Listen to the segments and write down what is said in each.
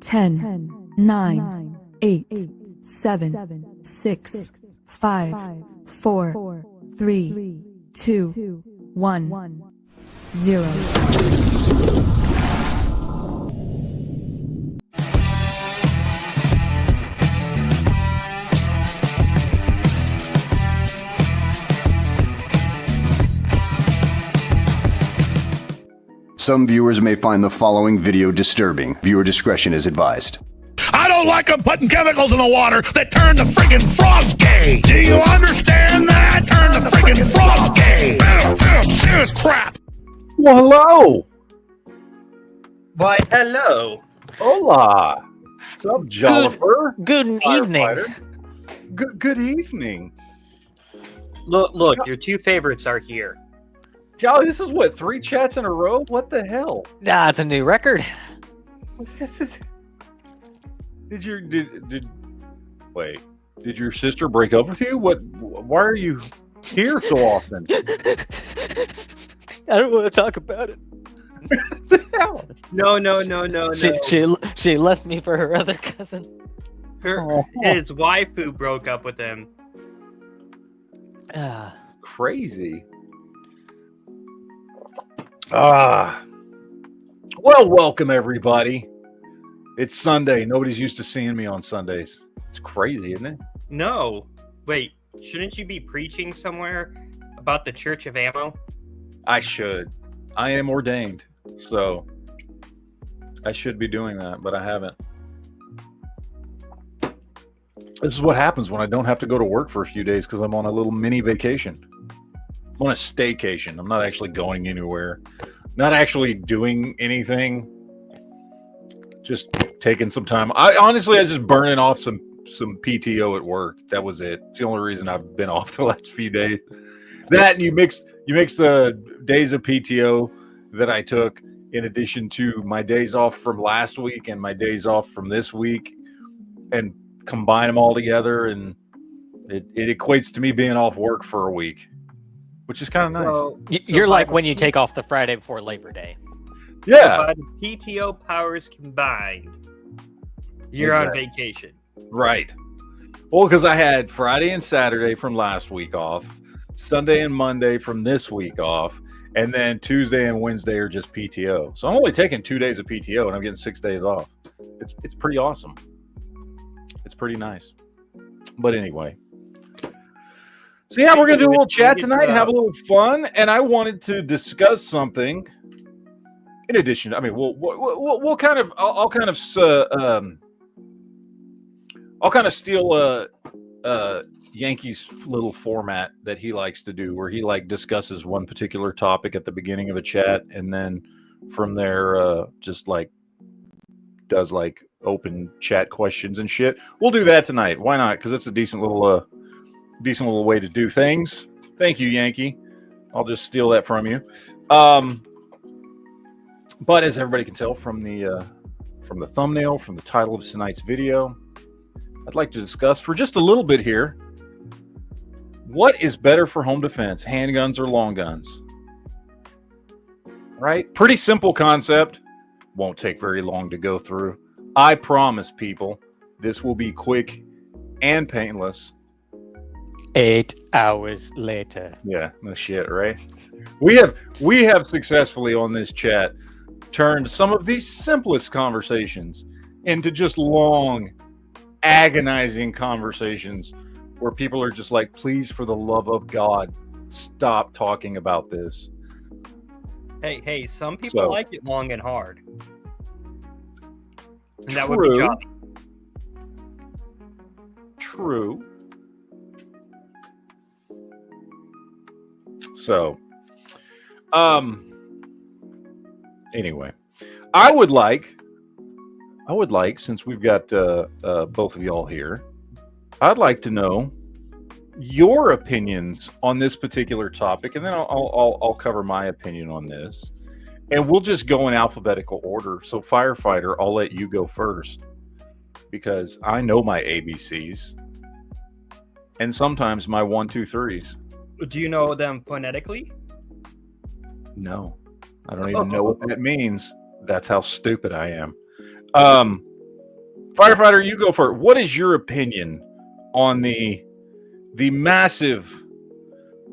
10, 9, 8, 7, 6, 5, 4, 3, 2, 1, 0. Some viewers may find the following video disturbing. Viewer discretion is advised. I don't like them putting chemicals in the water that turn the friggin' frogs gay. Do you understand that? Turn the friggin' frogs gay. Serious crap. Well, hello. Why, hello. Hola. What's up, Jollifer? Good evening. Good evening. Look, your two favorites are here. Jolly, this is what, 3 chats in a row? What the hell? Nah, it's a new record. Did your sister break up with you? Why are you here so often? I don't want to talk about it. What the hell? No. She left me for her other cousin. His wife who broke up with him. Crazy. Well, welcome everybody. It's Sunday. Nobody's used to seeing me on Sundays. It's crazy, isn't it? No. Wait, shouldn't you be preaching somewhere about the Church of Ammo? I should. I am ordained, so I should be doing that, but I haven't. This is what happens when I don't have to go to work for a few days because I'm on a little mini vacation. I'm on a staycation. I'm not actually going anywhere. Not actually doing anything. Just taking some time. I just burning off some PTO at work. That was it. It's the only reason I've been off the last few days. That and you mix the days of PTO that I took in addition to my days off from last week and my days off from this week and combine them all together, and it equates to me being off work for a week, which is kind of nice. Well, you're like when you take off the Friday before Labor Day. Yeah. By the PTO powers combined, you're on vacation. Right. Well, because I had Friday and Saturday from last week off, Sunday and Monday from this week off, and then Tuesday and Wednesday are just PTO. So I'm only taking 2 days of PTO, and I'm getting 6 days off. It's pretty awesome. It's pretty nice. But anyway. So yeah, we're going to do a little chat tonight, have a little fun, and I wanted to discuss something. In addition, I mean, we'll kind of, I'll kind of steal Yankee's little format that he likes to do, where he discusses one particular topic at the beginning of a chat, and then from there, just does open chat questions and shit. We'll do that tonight. Why not? Because it's a decent little way to do things. Thank you, Yankee. I'll just steal that from you. But as everybody can tell from the thumbnail, from the title of tonight's video, I'd like to discuss for just a little bit here, what is better for home defense, handguns or long guns? Right? Pretty simple concept. Won't take very long to go through. I promise people this will be quick and painless. 8 hours later. Yeah, no shit, right? We have successfully on this chat turned some of these simplest conversations into just long, agonizing conversations where people are just like, please, for the love of God, stop talking about this. Hey, some people like it long and hard. And that True. would be Johnny. True. So, anyway, I would like, since we've got both of y'all here, I'd like to know your opinions on this particular topic, and then I'll cover my opinion on this, and we'll just go in alphabetical order. So, Firefighter, I'll let you go first because I know my ABCs and sometimes my 1, 2, 3s. Do you know them phonetically? No, I don't even know what that means. That's how stupid I am. Firefighter, you go for it. What is your opinion on the massive,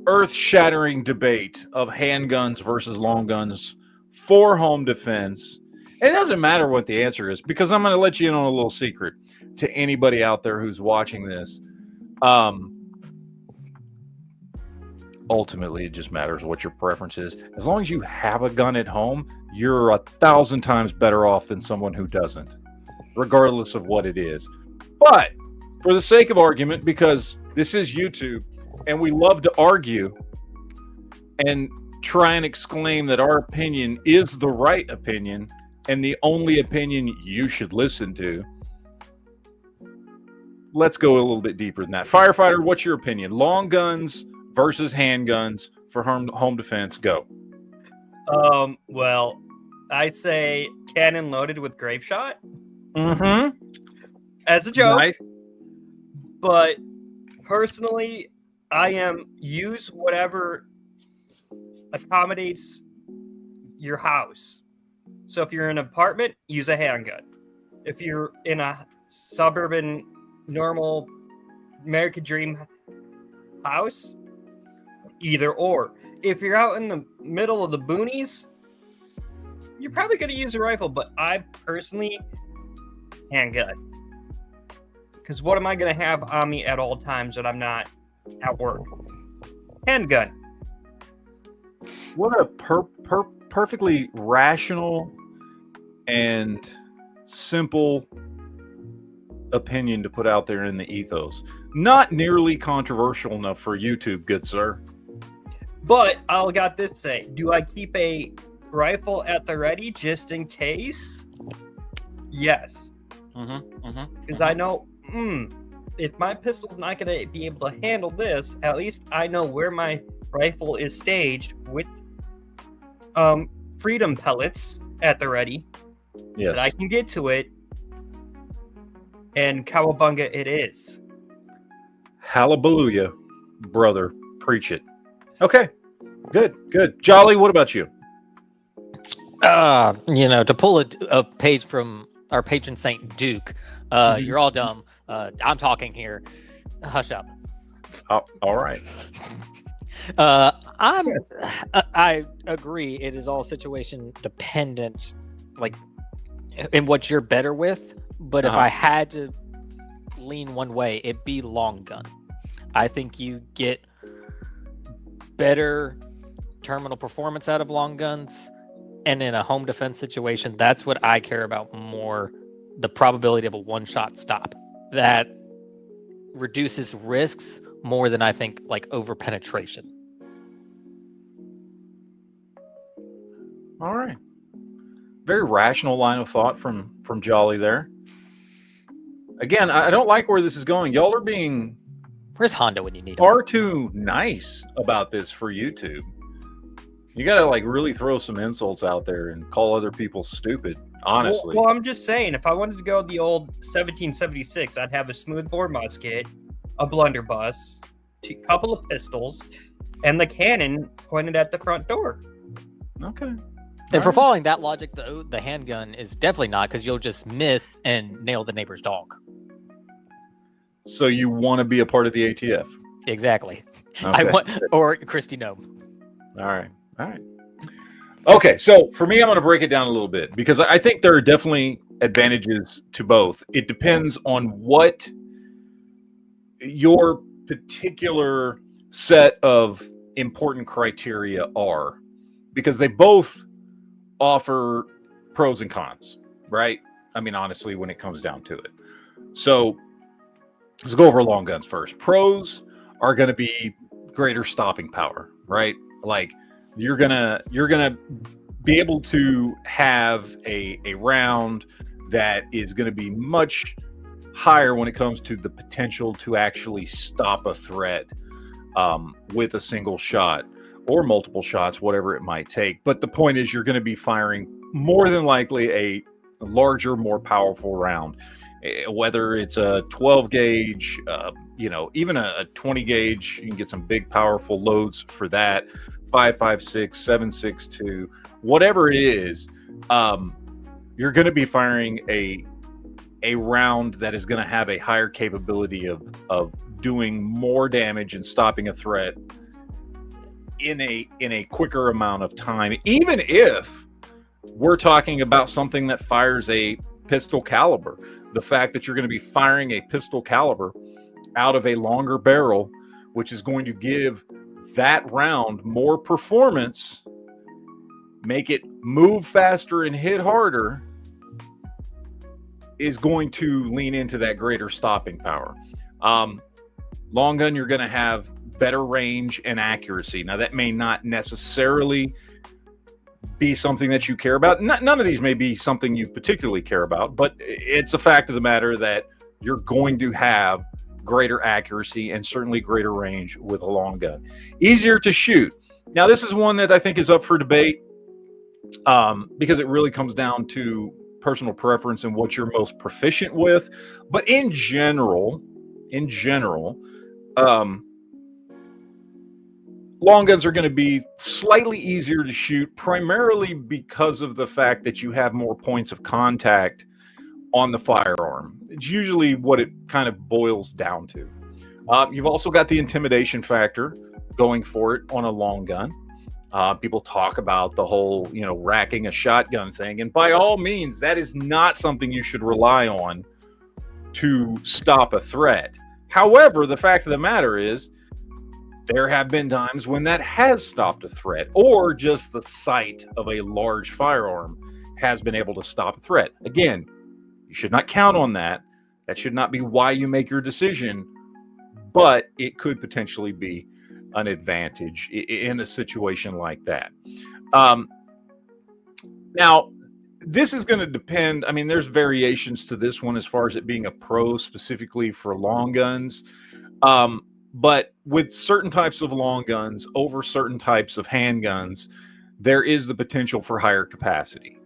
earth-shattering debate of handguns versus long guns for home defense? And it doesn't matter what the answer is, because I'm going to let you in on a little secret to anybody out there who's watching this. Ultimately, it just matters what your preference is. As long as you have a gun at home, you're 1,000 times better off than someone who doesn't, regardless of what it is. But for the sake of argument, because this is YouTube and we love to argue and try and exclaim that our opinion is the right opinion and the only opinion you should listen to, let's go a little bit deeper than that. Firefighter, what's your opinion? Long guns versus handguns for home defense? Go. Well, I say cannon loaded with grape shot. Mm-hmm. As a joke. Right. But personally, I am use whatever accommodates your house. So if you're in an apartment, use a handgun. If you're in a suburban, normal American dream house, either or. If you're out in the middle of the boonies, you're probably going to use a rifle, but I personally, handgun. Because what am I going to have on me at all times when I'm not at work? Handgun. What a perfectly rational and simple opinion to put out there in the ethos. Not nearly controversial enough for YouTube, good sir. But I'll got this to say. Do I keep a rifle at the ready just in case? Yes. Because I know, if my pistol's not going to be able to handle this, at least I know where my rifle is staged with freedom pellets at the ready. Yes. That I can get to it. And cowabunga it is. Hallelujah, brother. Preach it. Okay. Good. Jolly, what about you? To pull a page from our patron Saint Duke, you're all dumb. I'm talking here. Hush up. Oh, all right. I agree. It is all situation dependent, like in what you're better with. But if I had to lean one way, it'd be long gun. I think you get better terminal performance out of long guns, and in a home defense situation, that's what I care about more: the probability of a one-shot stop. That reduces risks more than I think like over penetration. All right. Very rational line of thought from Jolly there. Again, I don't like where this is going. Y'all are being Where's Honda when you need him? far too nice about this for YouTube. You gotta like really throw some insults out there and call other people stupid. Honestly. Well, I'm just saying, if I wanted to go the old 1776, I'd have a smoothbore musket, a blunderbuss, a couple of pistols, and the cannon pointed at the front door. Okay. If we're following that logic, though, the handgun is definitely not, because you'll just miss and nail the neighbor's dog. So you want to be a part of the ATF? Exactly. Okay. Or Christy Gnome. All right. Okay, so for me, I'm going to break it down a little bit because I think there are definitely advantages to both. It depends on what your particular set of important criteria are, because they both offer pros and cons, right? I mean, honestly, when it comes down to it. So let's go over long guns first. Pros are going to be greater stopping power, right? Like you're gonna be able to have a round that is going to be much higher when it comes to the potential to actually stop a threat with a single shot or multiple shots, whatever it might take. But the point is, you're going to be firing more than likely a larger, more powerful round, whether it's a 12 gauge, even a 20 gauge. You can get some big, powerful loads for that. 5.56, 7.62, whatever it is, you're going to be firing a a round that is going to have a higher capability of doing more damage and stopping a threat in a quicker amount of time, even if we're talking about something that fires a pistol caliber. The fact that you're going to be firing a pistol caliber out of a longer barrel, which is going to give that round more performance, make it move faster and hit harder, is going to lean into that greater stopping power. Long gun, you're going to have better range and accuracy. Now, that may not necessarily be something that you care about. None of these may be something you particularly care about, but it's a fact of the matter that you're going to have greater accuracy and certainly greater range with a long gun. Easier to shoot. Now, this is one that I think is up for debate because it really comes down to personal preference and what you're most proficient with. But in general, long guns are going to be slightly easier to shoot, primarily because of the fact that you have more points of contact on the firearm. It's usually what it kind of boils down to. You've also got the intimidation factor going for it on a long gun. People talk about the whole, racking a shotgun thing. And by all means, that is not something you should rely on to stop a threat. However, the fact of the matter is, there have been times when that has stopped a threat, or just the sight of a large firearm has been able to stop a threat. Again, you should not count on that. That should not be why you make your decision, but it could potentially be an advantage in a situation like that. Now, this is going to depend. I mean, there's variations to this one as far as it being a pro specifically for long guns. But with certain types of long guns over certain types of handguns, there is the potential for higher capacity.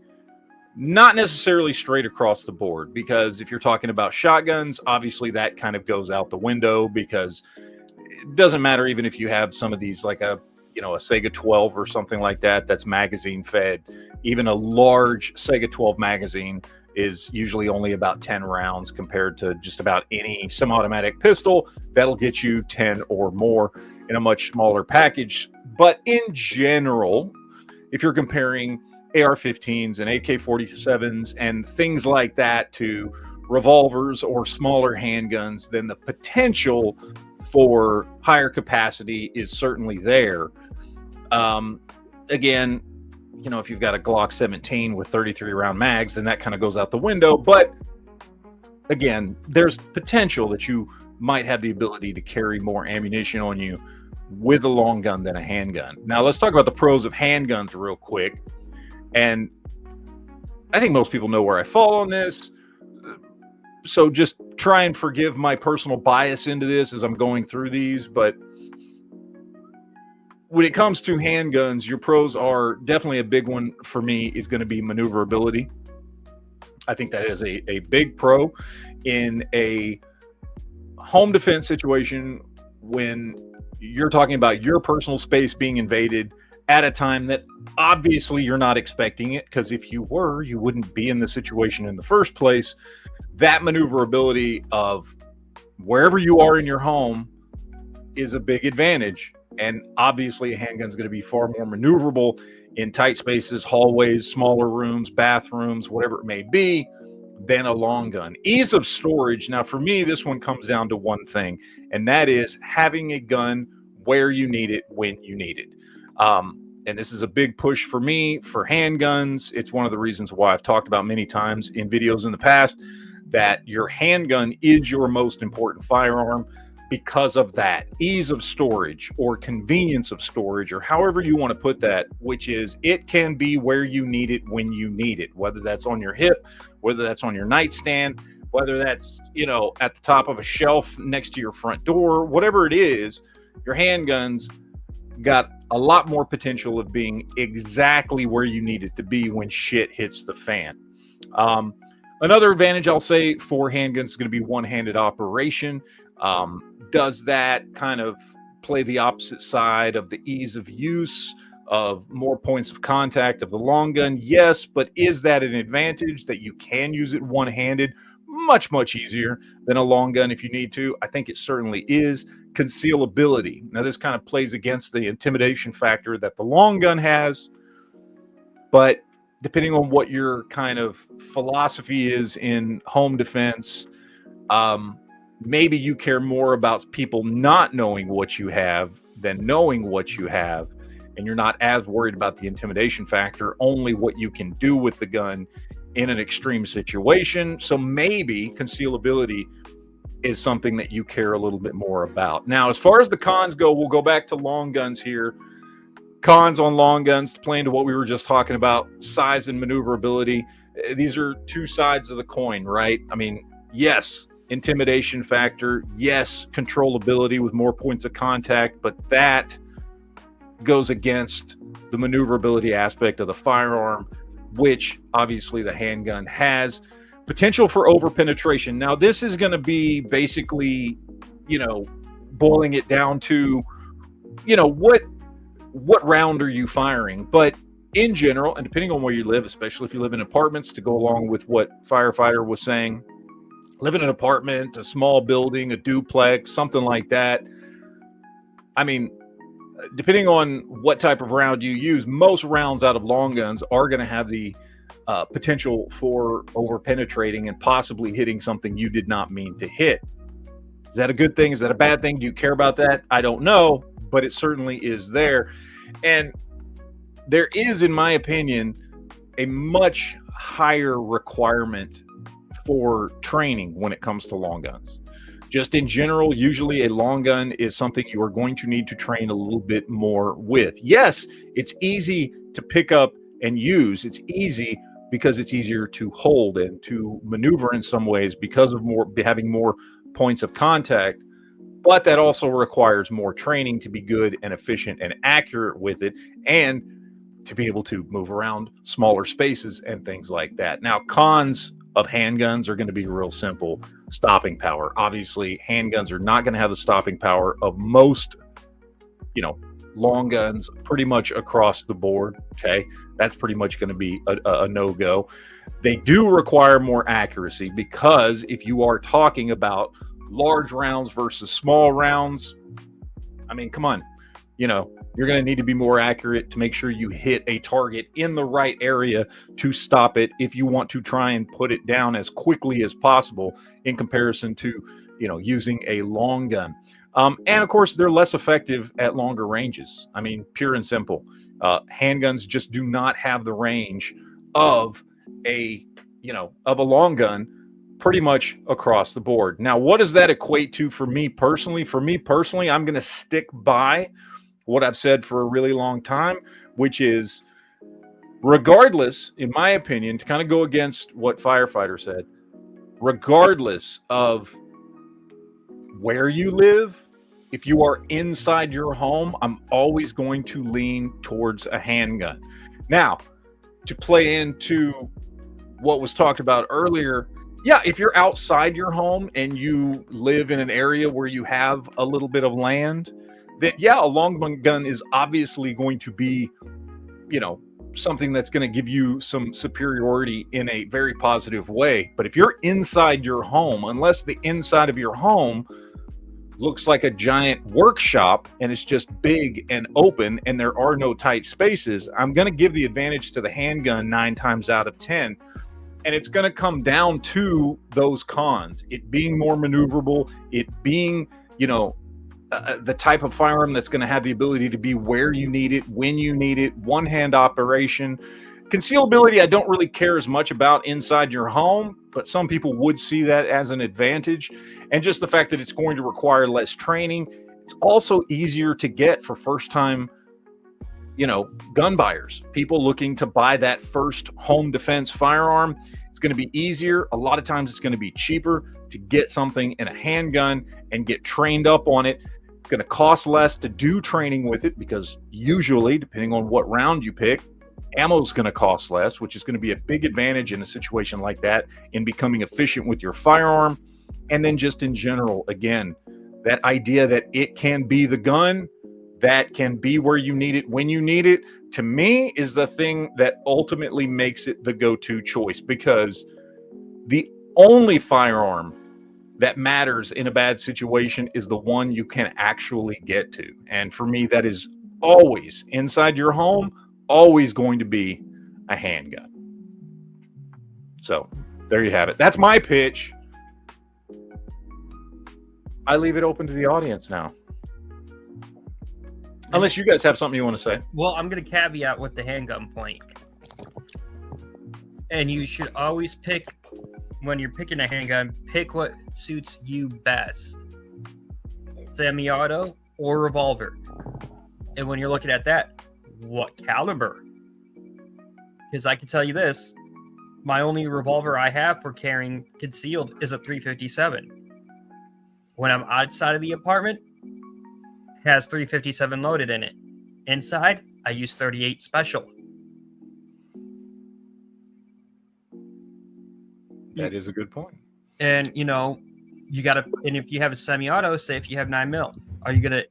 Not necessarily straight across the board, because if you're talking about shotguns, obviously that kind of goes out the window, because it doesn't matter even if you have some of these like a Sega 12 or something like that that's magazine fed. Even a large Sega 12 magazine is usually only about 10 rounds compared to just about any semi-automatic pistol. That'll get you 10 or more in a much smaller package. But in general, if you're comparing AR-15s and AK-47s and things like that to revolvers or smaller handguns, then the potential for higher capacity is certainly there. Again, if you've got a Glock 17 with 33 round mags, then that kind of goes out the window. But again, there's potential that you might have the ability to carry more ammunition on you with a long gun than a handgun. Now, let's talk about the pros of handguns real quick. And I think most people know where I fall on this. So just try and forgive my personal bias into this as I'm going through these. But when it comes to handguns, your pros are definitely a big one for me is going to be maneuverability. I think that is a big pro in a home defense situation when you're talking about your personal space being invaded at a time that obviously you're not expecting it, because if you were, you wouldn't be in the situation in the first place. That maneuverability of wherever you are in your home is a big advantage. And obviously a handgun is going to be far more maneuverable in tight spaces, hallways, smaller rooms, bathrooms, whatever it may be, than a long gun. Ease of storage. Now, for me, this one comes down to one thing, and that is having a gun where you need it, when you need it. And this is a big push for me for handguns. It's one of the reasons why I've talked about many times in videos in the past that your handgun is your most important firearm, because of that ease of storage or convenience of storage, or however you want to put that, which is it can be where you need it when you need it, whether that's on your hip, whether that's on your nightstand, whether that's at the top of a shelf next to your front door, whatever it is. Your handguns got a lot more potential of being exactly where you need it to be when shit hits the fan. Another advantage I'll say for handguns is going to be one-handed operation. Does that kind of play the opposite side of the ease of use, of more points of contact of the long gun? Yes, but is that an advantage that you can use it one-handed? much, much easier than a long gun if you need to. I think it certainly is. Concealability. Now, this kind of plays against the intimidation factor that the long gun has, but depending on what your kind of philosophy is in home defense, maybe you care more about people not knowing what you have than knowing what you have, and you're not as worried about the intimidation factor, only what you can do with the gun in an extreme situation. So maybe concealability is something that you care a little bit more about. Now, as far as the cons go, we'll go back to long guns here. Cons on long guns, to play into what we were just talking about, size and maneuverability. These are two sides of the coin, right? I mean, yes, intimidation factor, yes, controllability with more points of contact, but that goes against the maneuverability aspect of the firearm, which obviously the handgun has. Potential for over-penetration. Now, this is going to be basically, boiling it down to, what round are you firing? But in general, and depending on where you live, especially if you live in apartments, to go along with what Firefighter was saying, live in an apartment, a small building, a duplex, something like that. I mean, depending on what type of round you use, most rounds out of long guns are going to have the potential for over-penetrating and possibly hitting something you did not mean to hit. Is that a good thing? Is that a bad thing? Do you care about that? I don't know, but it certainly is there. And there is, in my opinion, a much higher requirement for training when it comes to long guns. Just in general, usually a long gun is something you are going to need to train a little bit more with. Yes, it's easy to pick up and use. It's easy because it's easier to hold and to maneuver in some ways because of having more points of contact. But that also requires more training to be good and efficient and accurate with it, and to be able to move around smaller spaces and things like that. Now, cons of handguns are going to be real simple. Stopping power. Obviously, handguns are not going to have the stopping power of most, long guns pretty much across the board. Okay. That's pretty much going to be a no-go. They do require more accuracy because if you are talking about large rounds versus small rounds, I mean, come on, you're going to need to be more accurate to make sure you hit a target in the right area to stop it if you want to try and put it down as quickly as possible in comparison to, using a long gun. And of course, they're less effective at longer ranges. I mean, pure and simple. Handguns just do not have the range of a long gun pretty much across the board. Now, what does that equate to for me personally? For me personally, I'm going to stick by what I've said for a really long time, which is, regardless, in my opinion, to kind of go against what Firefighter said, regardless of where you live, if you are inside your home, I'm always going to lean towards a handgun. Now, to play into what was talked about earlier, yeah, if you're outside your home and you live in an area where you have a little bit of land, then yeah, a long gun is obviously going to be, something that's going to give you some superiority in a very positive way. But if you're inside your home, unless the inside of your home looks like a giant workshop and it's just big and open and there are no tight spaces, I'm going to give the advantage to the handgun 9 times out of 10. And it's going to come down to those cons. It being more maneuverable, it being, the type of firearm that's going to have the ability to be where you need it, when you need it, one-hand operation. Concealability, I don't really care as much about inside your home, but some people would see that as an advantage. And just the fact that it's going to require less training. It's also easier to get for first-time, gun buyers, people looking to buy that first home defense firearm. It's going to be easier. A lot of times it's going to be cheaper to get something in a handgun and get trained up on it. It's going to cost less to do training with it because usually, depending on what round you pick, ammo is going to cost less, which is going to be a big advantage in a situation like that in becoming efficient with your firearm. And then just in general, again, that idea that it can be the gun that can be where you need it when you need it, to me, is the thing that ultimately makes it the go-to choice, because the only firearm that matters in a bad situation is the one you can actually get to. And for me, that is always inside your home, always going to be a handgun. So there you have it. That's my pitch. I leave it open to the audience now. Unless you guys have something you want to say. Well, I'm going to caveat with the handgun point. And you should always pick, when you're picking a handgun, pick what suits you best. Semi-auto or revolver. And when you're looking at that, what caliber? Because I can tell you this, my only revolver I have for carrying concealed is a 357. When I'm outside of the apartment, it has 357 loaded in it. Inside, I use 38 special. That is a good point. And, you know, you got to, and if you have a semi-auto, say if you have 9mm, are you going to,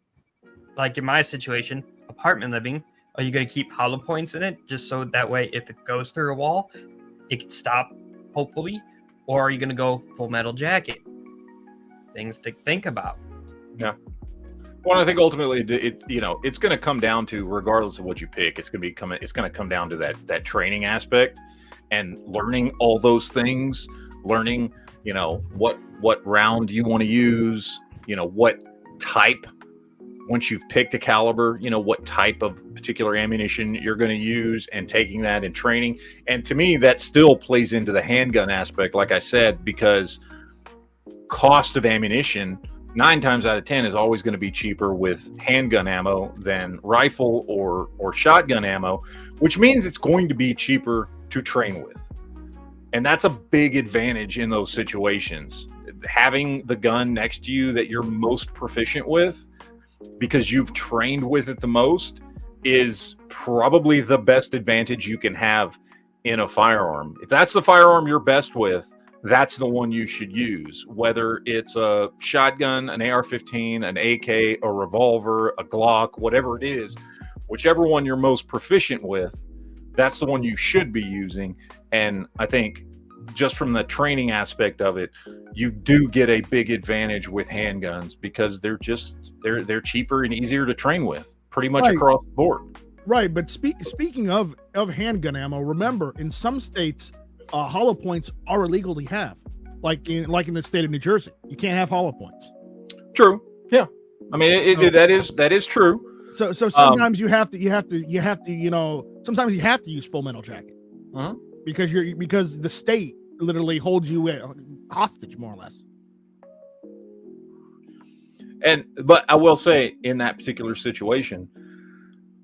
like in my situation, apartment living, are you going to keep hollow points in it just so that way if it goes through a wall, it can stop, hopefully? Or are you going to go full metal jacket? Things to think about. Yeah. Well, I think ultimately, it's going to come down to, regardless of what you pick, it's going to come down to that training aspect and learning all those things, learning, what round you want to use, what type, once you've picked a caliber, what type of particular ammunition you're going to use, and taking that and training. And to me, that still plays into the handgun aspect, like I said, because cost of ammunition 9 times out of 10 is always going to be cheaper with handgun ammo than rifle or shotgun ammo, which means it's going to be cheaper to train with. And that's a big advantage in those situations. Having the gun next to you that you're most proficient with, because you've trained with it the most, is probably the best advantage you can have in a firearm. If that's the firearm you're best with, that's the one you should use, whether it's a shotgun, an AR-15, an AK, a revolver, a Glock, whatever it is, whichever one you're most proficient with, that's the one you should be using. And I think just from the training aspect of it, you do get a big advantage with handguns because they're cheaper and easier to train with pretty much across the board. Right. But speaking of handgun ammo, remember in some states, hollow points are illegal to have, like in the state of New Jersey, you can't have hollow points. True. Yeah. I mean, that is true. So sometimes you have to, sometimes you have to use full metal jacket because the state literally holds you hostage, more or less. But I will say, in that particular situation,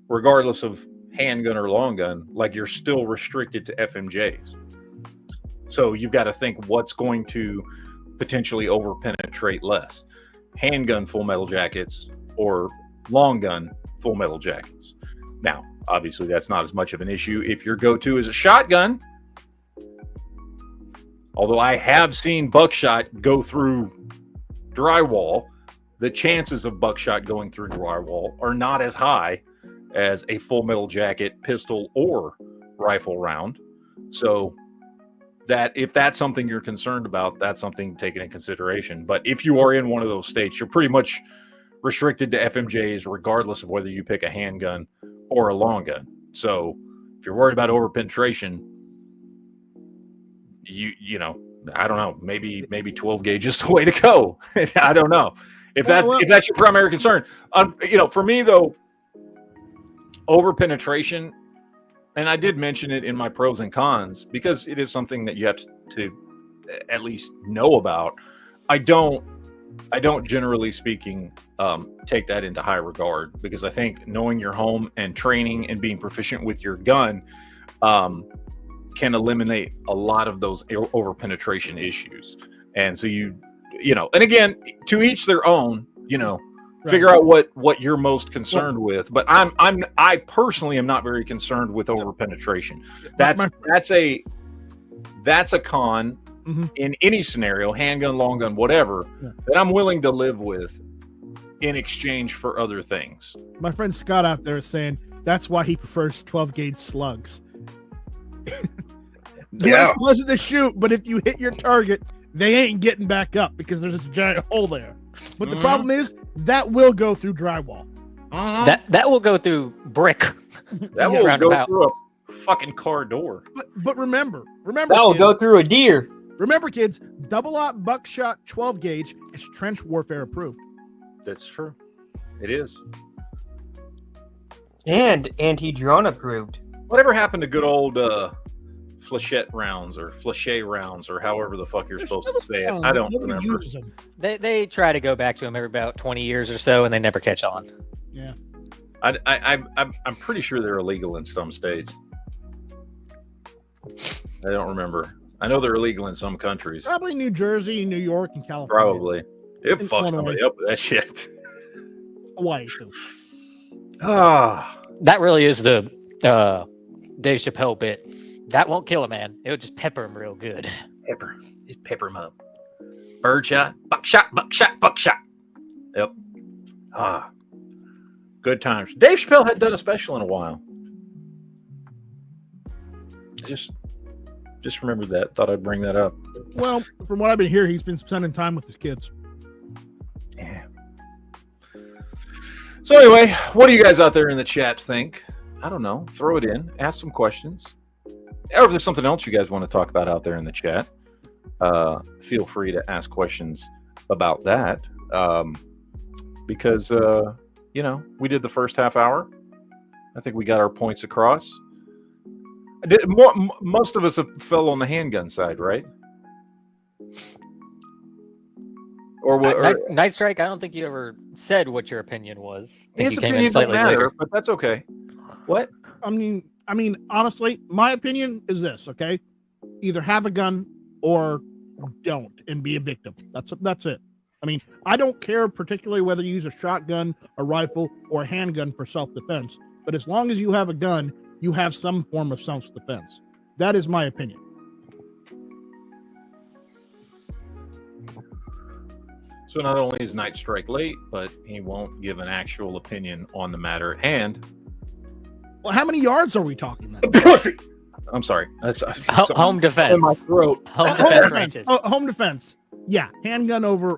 regardless of handgun or long gun, like, you're still restricted to FMJs. So you've got to think what's going to potentially overpenetrate less: handgun full metal jackets or long gun full metal jackets. Now, obviously, that's not as much of an issue if your go-to is a shotgun. Although I have seen buckshot go through drywall, the chances of buckshot going through drywall are not as high as a full metal jacket, pistol, or rifle round. So that if that's something you're concerned about, that's something taken in consideration. But if you are in one of those states, you're pretty much restricted to FMJs regardless of whether you pick a handgun or a long gun. So if you're worried about overpenetration, I don't know, maybe 12 gauge is the way to go. I don't know if that's your primary concern. For me though, overpenetration, and I did mention it in my pros and cons because it is something that you have to at least know about. I don't generally speaking take that into high regard, because I think knowing your home and training and being proficient with your gun can eliminate a lot of those overpenetration issues. And so and again, to each their own, figure out what you're most concerned with. But I personally am not very concerned with overpenetration. That's a con in any scenario, handgun, long gun, whatever, that I'm willing to live with in exchange for other things. My friend Scott out there is saying that's why he prefers 12 gauge slugs. less pleasant to shoot, but if you hit your target, they ain't getting back up because there's this giant hole there. But the problem is that will go through drywall. That will go through brick. That will go through a fucking car door. But remember, that will go through a deer. Remember, kids, double-aught buckshot 12 gauge is trench warfare approved. That's true. It is. And anti-drone approved. Whatever happened to good old flechette rounds or flechet rounds or however the fuck you're supposed to say it? I don't remember. They try to go back to them every about 20 years or so, and they never catch on. Yeah. I'm pretty sure they're illegal in some states. I don't remember. I know they're illegal in some countries. Probably New Jersey, New York, and California. Probably. It fucks somebody up with that shit. Hawaii too. That really is the Dave Chappelle bit. That won't kill a man. It'll just pepper him real good. Just pepper him up. Birdshot, buckshot, buckshot, buckshot. Yep. Good times. Dave Chappelle hadn't done a special in a while. Just remembered that. Thought I'd bring that up. Well, from what I've been hearing, he's been spending time with his kids. Yeah. So anyway, what do you guys out there in the chat think? I don't know. Throw it in. Ask some questions. Or if there's something else you guys want to talk about out there in the chat, feel free to ask questions about that. Because, we did the first half hour. I think we got our points across. Most of us fell on the handgun side, right? Or Night Strike, I don't think you ever said what your opinion was. I think his you came opinion in slightly don't matter, later. but that's okay. What? I mean, honestly, my opinion is this, okay? Either have a gun or don't and be a victim. That's it. I mean, I don't care particularly whether you use a shotgun, a rifle, or a handgun for self-defense, but as long as you have a gun, you have some form of self-defense. That is my opinion. So not only is Night Strike late, but he won't give an actual opinion on the matter at hand. Well, how many yards are we talking then? Pussy! I'm sorry. That's home defense. in my throat. Home defense ranges. Home defense. Yeah, handgun over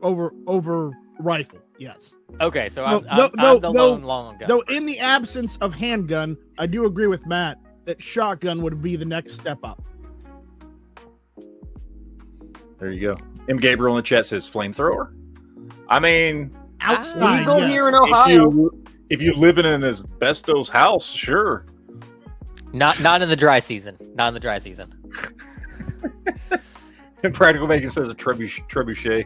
rifle. Yes. Okay, so I'm the lone long gun. Though in the absence of handgun, I do agree with Matt that shotgun would be the next step up. There you go. M. Gabriel in the chat says flamethrower. I mean, outside legal here in Ohio. If you live in an asbestos house, sure. Not in the dry season. Not in the dry season. And Practical Bacon says a trebuchet.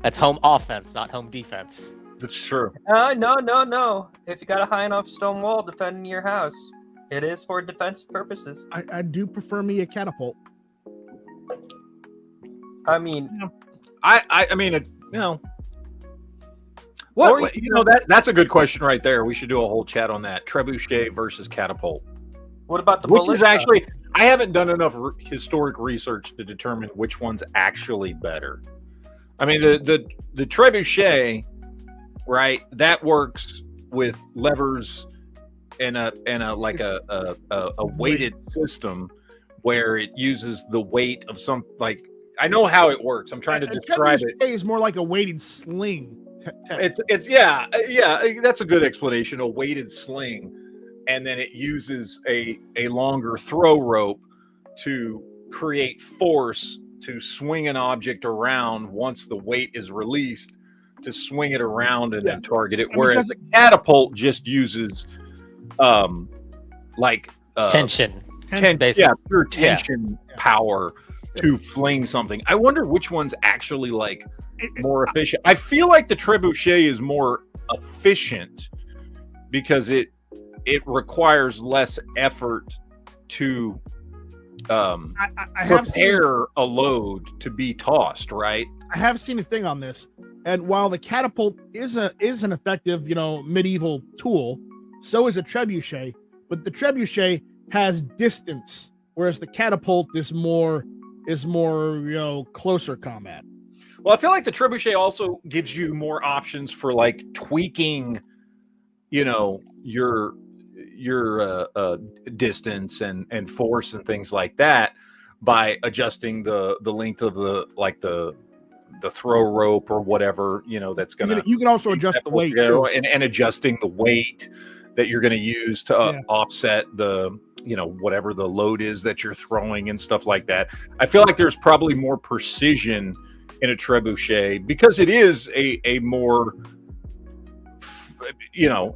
That's home offense, not home defense. That's true. No. If you got a high enough stone wall defending your house, it is for defense purposes. I do prefer me a catapult. I mean, that's a good question right there. We should do a whole chat on that. Trebuchet versus catapult. What about the Which ballista? is actually, I haven't done enough historic research to determine which one's actually better. I mean, the trebuchet, right? That works with levers and a weighted system where it uses the weight of some, like, I know how it works. I'm trying to describe it. Trebuchet is more like a weighted sling. It's yeah, that's a good explanation. A weighted sling, and then it uses a longer throw rope to create force to swing an object around once the weight is released, to swing it around and then target it. Whereas a catapult just uses tension, pure tension power to fling something. I wonder which one's actually like more efficient. I feel like the trebuchet is more efficient because it requires less effort to prepare a load to be tossed, right? I have seen a thing on this, and while the catapult is an effective, medieval tool, so is a trebuchet. But the trebuchet has distance, whereas the catapult is more closer combat. Well, I feel like the trebuchet also gives you more options for like tweaking, your distance and force and things like that by adjusting the length of the throw rope or whatever, that's gonna. You can also adjust the weight too. and adjusting the weight that you're going to use to offset the whatever the load is that you're throwing and stuff like that. I feel like there's probably more precision in a trebuchet because it is a more,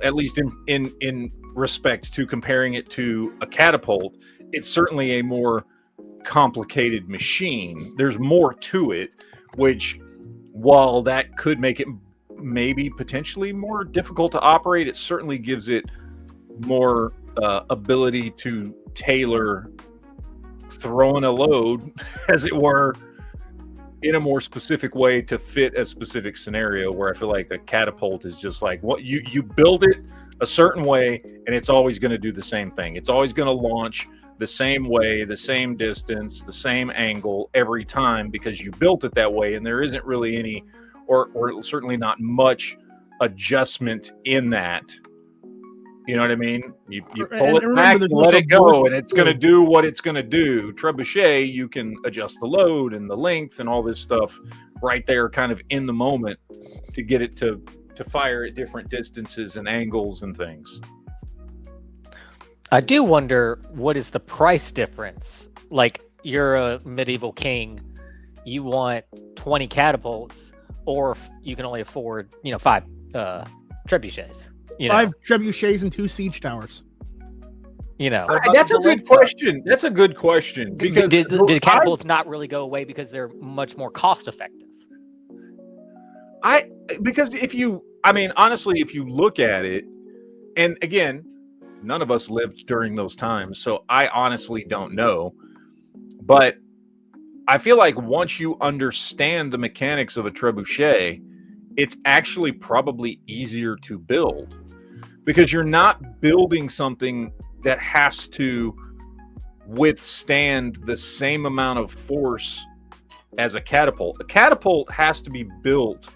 at least in respect to comparing it to a catapult, it's certainly a more complicated machine. There's more to it, which, while that could make it maybe potentially more difficult to operate, it certainly gives it more ability to tailor throwing a load, as it were, in a more specific way to fit a specific scenario, where I feel like a catapult is just like what you build it a certain way and it's always going to do the same thing. It's always going to launch the same way, the same distance, the same angle every time because you built it that way, and there isn't really any or certainly not much adjustment in that. You know what I mean? You pull it back and let it go, and it's going to do what it's going to do. Trebuchet, you can adjust the load and the length and all this stuff right there, kind of in the moment, to get it to fire at different distances and angles and things. I do wonder, what is the price difference? Like, you're a medieval king, you want 20 catapults, or you can only afford, 5 trebuchets. 5 trebuchets and 2 siege towers. That's a good question. That's a good question. Because did catapults not really go away because they're much more cost effective? Because honestly, if you look at it, and again, none of us lived during those times, so I honestly don't know. But I feel like once you understand the mechanics of a trebuchet, it's actually probably easier to build, because you're not building something that has to withstand the same amount of force as a catapult. A catapult has to be built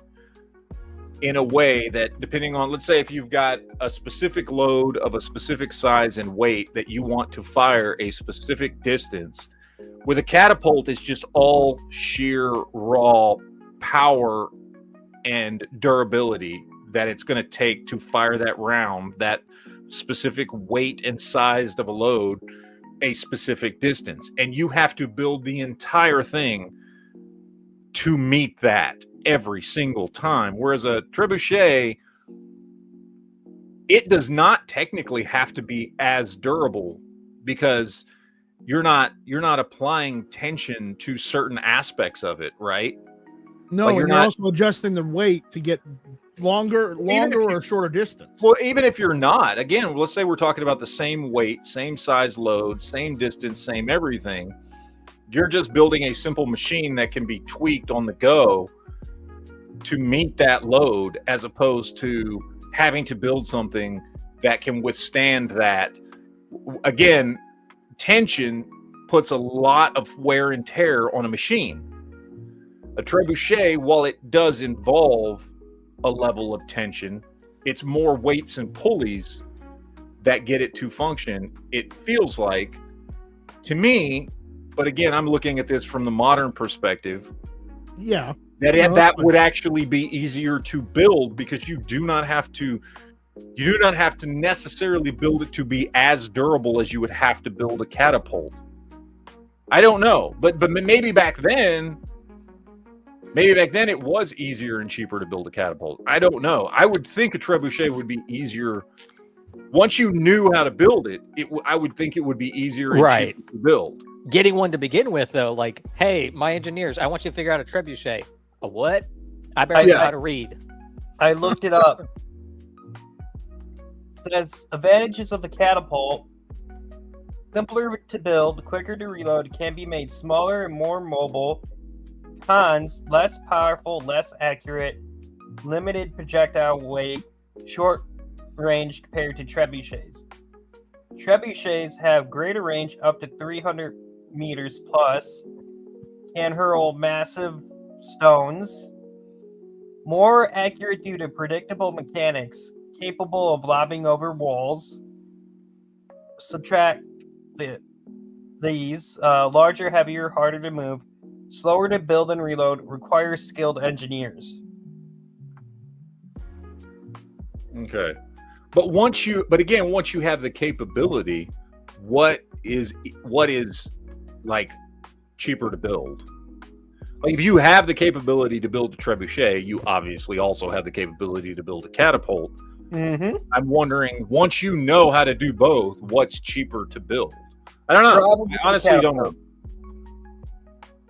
in a way that, depending on, let's say if you've got a specific load of a specific size and weight that you want to fire a specific distance, with a catapult, it's just all sheer raw power and durability that it's going to take to fire that round, that specific weight and size of a load, a specific distance. And you have to build the entire thing to meet that every single time. Whereas a trebuchet, it does not technically have to be as durable, because you're not applying tension to certain aspects of it, right? No, like you're also adjusting the weight to get longer or shorter distance. Well, even if you're not, again, let's say we're talking about the same weight, same size load, same distance, same everything. You're just building a simple machine that can be tweaked on the go to meet that load, as opposed to having to build something that can withstand that. Again, tension puts a lot of wear and tear on a machine. A trebuchet, while it does involve a level of tension, it's more weights and pulleys that get it to function, it feels like, to me. But again, I'm looking at this from the modern perspective. Yeah. That would actually be easier to build, because you do not have to necessarily build it to be as durable as you would have to build a catapult. I don't know, but maybe back then it was easier and cheaper to build a catapult. I don't know. I would think a trebuchet would be easier once you knew how to build it. I would think it would be easier and cheaper to build. Getting one to begin with, though, like, hey, my engineers, I want you to figure out a trebuchet. A what? I better know how to read. I looked it up. It says advantages of the catapult: simpler to build, quicker to reload, can be made smaller and more mobile. Cons: less powerful, less accurate, limited projectile weight, short range compared to trebuchets. Trebuchets have greater range, up to 300 meters plus, can hurl massive stones, more accurate due to predictable mechanics, capable of lobbing over walls, subtract these. Larger, heavier, harder to move, slower to build and reload, requires skilled engineers. Okay. But again, once you have the capability, what is like cheaper to build? Like if you have the capability to build a trebuchet, you obviously also have the capability to build a catapult. Mm-hmm. I'm wondering, once you know how to do both, what's cheaper to build? I don't know. Probably I honestly don't know.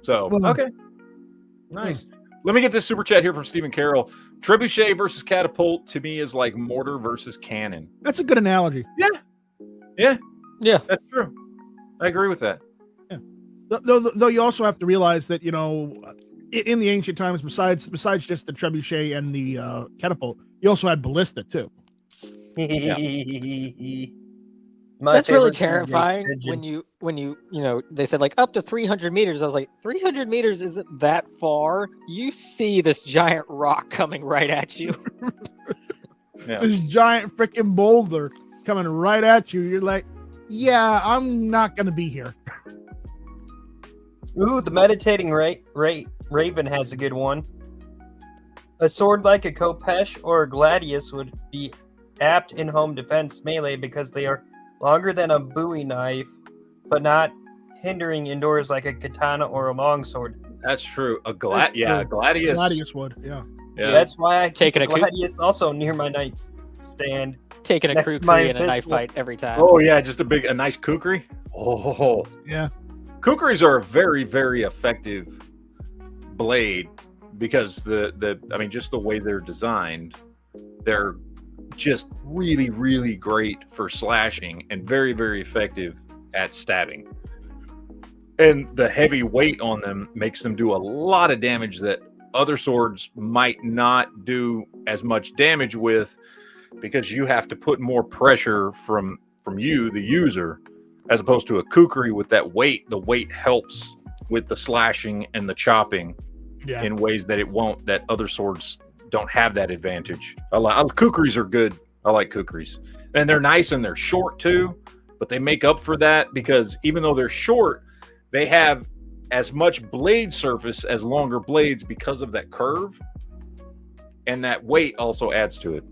So, okay. Nice. Let me get this super chat here from Stephen Carroll. Trebuchet versus catapult to me is like mortar versus cannon. That's a good analogy. Yeah. Yeah. That's true. I agree with that. Yeah. Though you also have to realize that, you know, in the ancient times, besides just the trebuchet and the catapult, you also had ballista too. That's really terrifying when you they said like up to 300 meters. I was like, 300 meters isn't that far. You see this giant rock coming right at you. This giant freaking boulder coming right at you. You're like, yeah, I'm not gonna be here. Ooh, the meditating raven has a good one. A sword like a Kopesh or a Gladius would be apt in home defense melee because they are longer than a Bowie knife, but not hindering indoors like a katana or a longsword. That's true. Gladius. Gladius would, yeah. That's why I take Taking a Gladius also near my nightstand. Taking a kukri in a knife fight every time. Oh yeah, just a nice kukri. Oh yeah. Kukris are a very, very effective blade because just the way they're designed, they're just really, really great for slashing and very, very effective at stabbing. And the heavy weight on them makes them do a lot of damage that other swords might not do as much damage with, because you have to put more pressure from you, the user, as opposed to a kukri with that weight. The weight helps with the slashing and the chopping in ways that other swords don't have that advantage. Kukris are good. I like kukris. And they're nice and they're short too, but they make up for that because even though they're short, they have as much blade surface as longer blades because of that curve. And that weight also adds to it.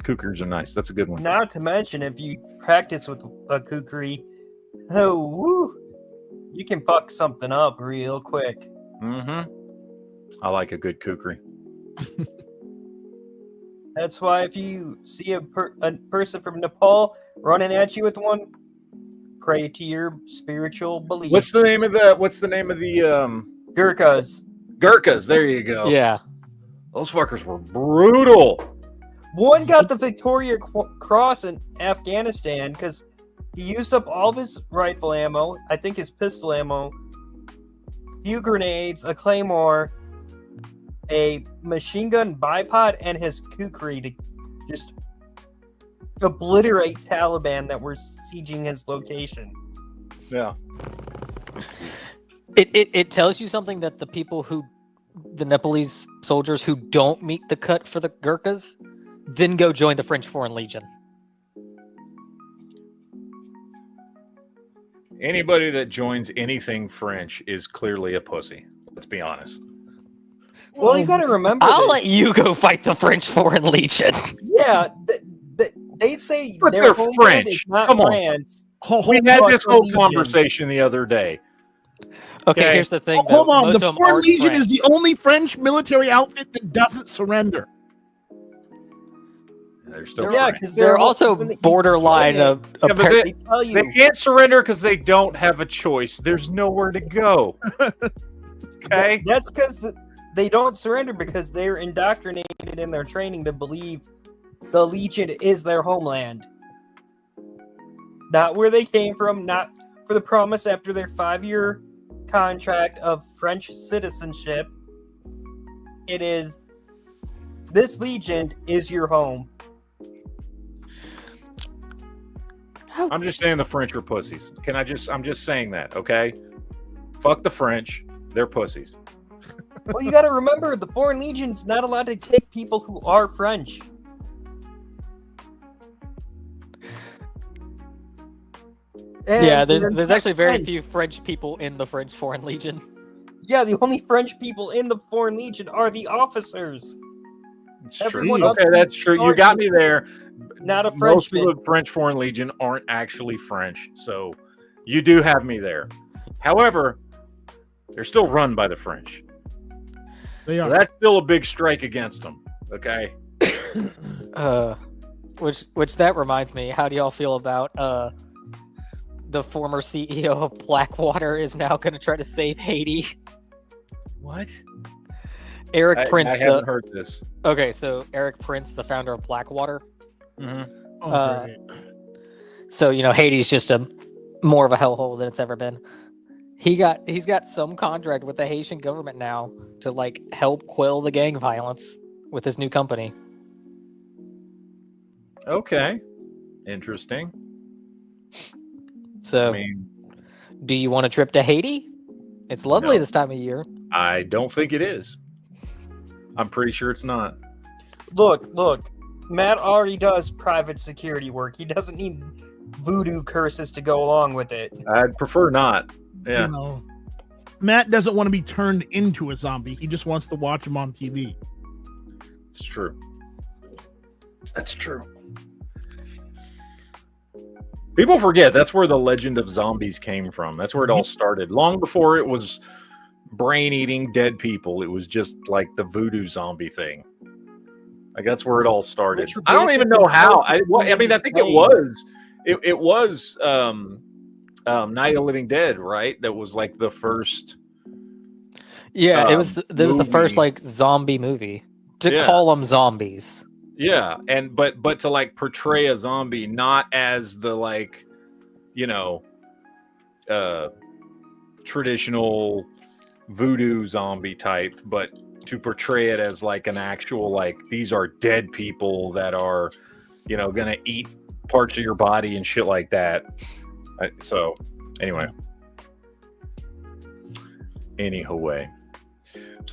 Kukris are nice. That's a good one. Not to mention, if you practice with a kukri, you can fuck something up real quick. Mm-hmm. I like a good kukri. That's why if you see a person from Nepal running at you with one, pray to your spiritual beliefs. What's the name of the Gurkhas? Gurkhas. There you go. Yeah. Those fuckers were brutal. One got the Victoria Cross in Afghanistan because he used up all of his rifle ammo, I think his pistol ammo, few grenades, a claymore, a machine gun bipod, and his kukri to just obliterate Taliban that were sieging his location. Yeah. It tells you something that the Nepalese soldiers who don't meet the cut for the Gurkhas then go join the French Foreign Legion. Anybody that joins anything French is clearly a pussy. Let's be honest. Well, you got to remember. I'll let you go fight the French Foreign Legion. Yeah, they say but their they're homeland French. is not Come on. France. We had this whole conversation the other day. Okay, here's the thing. Hold on. Most The of them Foreign aren't Legion French. is the only French military outfit that doesn't surrender. They're still Yeah, French. because They're also borderline of Yeah, but They tell you. They can't surrender because they don't have a choice. There's nowhere to go. Okay? That's because they don't surrender because they're indoctrinated in their training to believe the Legion is their homeland. Not where they came from, not for the promise after their 5-year contract of French citizenship. It is, this Legion is your home. I'm just saying the French are pussies. I'm just saying that, okay? Fuck the French. They're pussies. Well, you got to remember, the Foreign Legion's not allowed to take people who are French. And Yeah, there's they're actually very French. few French people in the French Foreign Legion. Yeah, the only French people in the Foreign Legion are the officers. It's Everyone true. else Okay, is that's true. You got me there. not a Most of Frenchman. the French Foreign Legion aren't actually French, so you do have me there. However, they're still run by the French. They So are. that's still a big strike against them. Okay. Which that reminds me, how do y'all feel about the former CEO of Blackwater is now going to try to save Haiti? What? Eric Prince. I haven't heard this. Okay, so Eric Prince, the founder of Blackwater. Oh, great. So Haiti's just more of a hellhole than it's ever been. He's got some contract with the Haitian government now to like help quell the gang violence with his new company. Okay. Interesting. So, I mean, do you want a trip to Haiti? It's lovely No. this time of year. I don't think it is. I'm pretty sure it's not. Look. Matt already does private security work. He doesn't need voodoo curses to go along with it. I'd prefer not. Yeah. You know, Matt doesn't want to be turned into a zombie. He just wants to watch him on TV. It's true. That's true. People forget that's where the legend of zombies came from. That's where it all started. Long before it was brain-eating dead people, it was just like the voodoo zombie thing. Like that's where it all started. Which were I don't even know how. I mean, I think it basically was. It was Night of the Living Dead, right? That was like the first. Yeah, it was the first movie. like zombie movie to Yeah. call them zombies. Yeah, and but to like portray a zombie not as the like, traditional voodoo zombie type, but to portray it as like an actual like these are dead people that are, gonna eat parts of your body and shit like that. So anyway,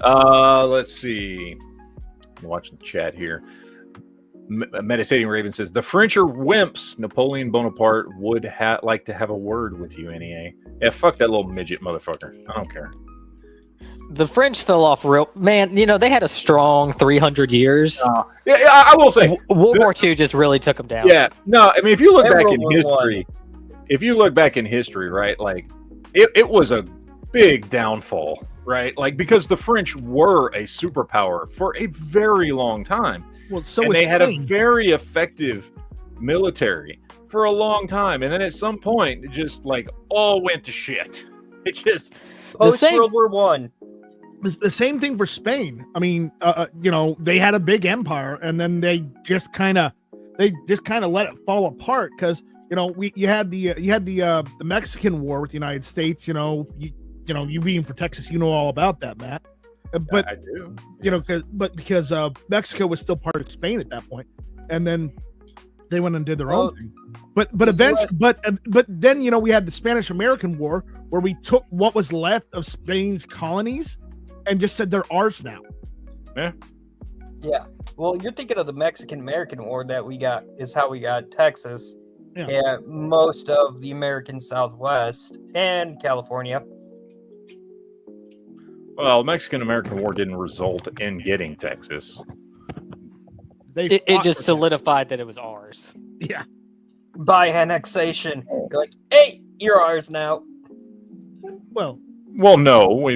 let's see. I'm watching the chat here. Meditating Raven says the French are wimps. Napoleon Bonaparte would like to have a word with you, NEA. Yeah, fuck that little midget motherfucker. I don't care. The French fell off real man. They had a strong 300 years. Yeah, I will say World War II just really took them down. Yeah, no, I mean if you look And back World in War history, right? Like it was a big downfall, right? Like because the French were a superpower for a very long time. Well, so And was they had a Spain. very effective military for a long time, and then at some point, it just like all went to shit. It just Post same- World War One. The same thing for Spain. I mean, they had a big empire, and then they just kind of let it fall apart because you had the Mexican War with the United States. You being from Texas, you know all about that, Matt. But I do. because Mexico was still part of Spain at that point, and then they went and did their own thing. But eventually, but then we had the Spanish American War where we took what was left of Spain's colonies and just said they're ours now. Yeah. Well, you're thinking of the Mexican American War that we got is how we got Texas Yeah. and most of the American Southwest and California. Well, Mexican-American War didn't result in getting Texas. It fought just for solidified that it was ours. that. Yeah. By annexation. You're like, hey, you're ours now. Well, No,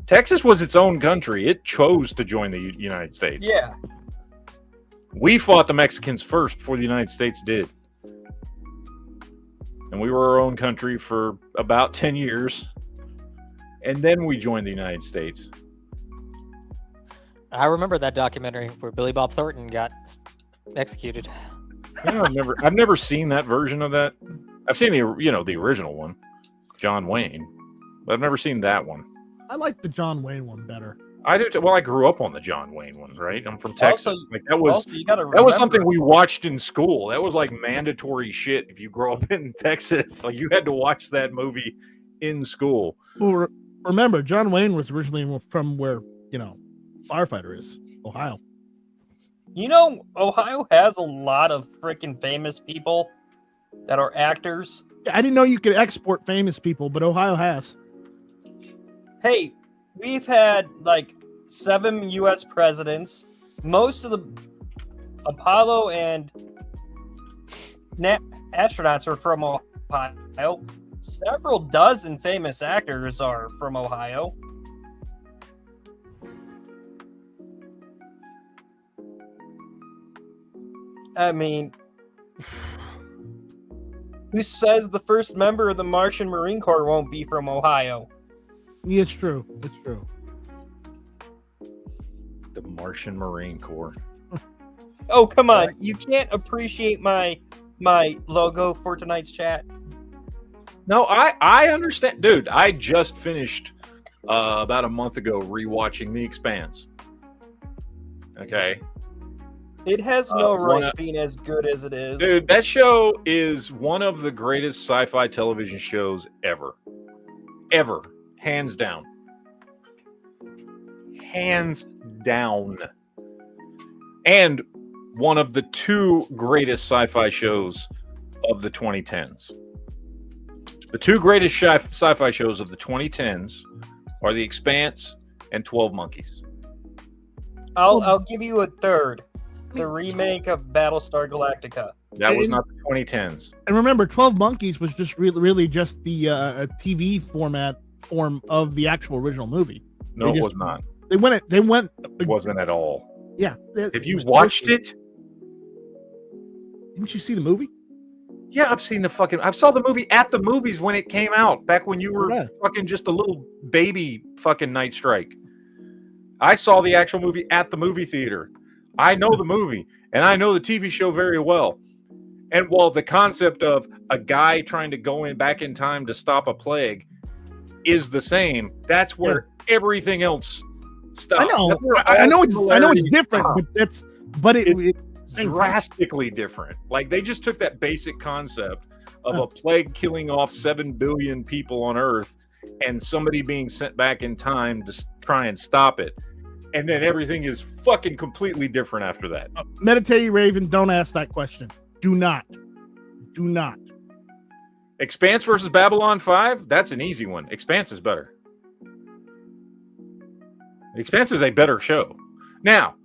Texas was its own country. It chose to join the United States. Yeah. We fought the Mexicans first before the United States did. And we were our own country for about 10 years. And then we joined the United States. I remember that documentary where Billy Bob Thornton got executed. Yeah, I've never seen that version of that. I've seen the original one, John Wayne, but I've never seen that one. I like the John Wayne one better. I do. Well, I grew up on the John Wayne one, right? I'm from Texas. Also- Like that was Also, you gotta that was remember- something we watched in school. That was like mandatory shit if you grow up in Texas. Like you had to watch that movie in school. Well, remember, John Wayne was originally from where Firefighter is, Ohio. Ohio has a lot of freaking famous people. that are actors. I didn't know you could export famous people, but Ohio has. Hey, we've had like 7 U.S. presidents. Most of the Apollo and astronauts are from Ohio. Several dozen famous actors are from Ohio. I mean, who says the first member of the Martian Marine Corps won't be from Ohio? Yeah, it's true. It's true. The Martian Marine Corps. Oh, come on. You can't appreciate my logo for tonight's chat. No, I understand. Dude, I just finished about a month ago rewatching The Expanse. Okay. It has no right being as good as it is. Dude, that show is one of the greatest sci-fi television shows ever. Ever. Hands down. Hands down. And one of the 2 greatest sci-fi shows of the 2010s. The 2 greatest sci-fi shows of the 2010s are The Expanse and 12 Monkeys. I'll give you a third. The remake of Battlestar Galactica. That was not the 2010s. And remember, 12 Monkeys was just really just the TV form of the actual original movie. No, it was not. They went. It wasn't at all. Yeah. Have you watched it? Didn't you see the movie? Yeah, I saw the movie at the movies when it came out, back when you were fucking just a little baby fucking Night Strike. I saw the actual movie at the movie theater. I know the movie, and I know the TV show very well. And while the concept of a guy trying to go back in time to stop a plague is the same, that's where everything else stops. I know it's different, but it's drastically different. Like, they just took that basic concept of a plague killing off 7 billion people on Earth and somebody being sent back in time to try and stop it. And then everything is fucking completely different after that. Meditating Raven, don't ask that question. Do not. Expanse versus Babylon 5? That's an easy one. Expanse is better. Expanse is a better show. Now,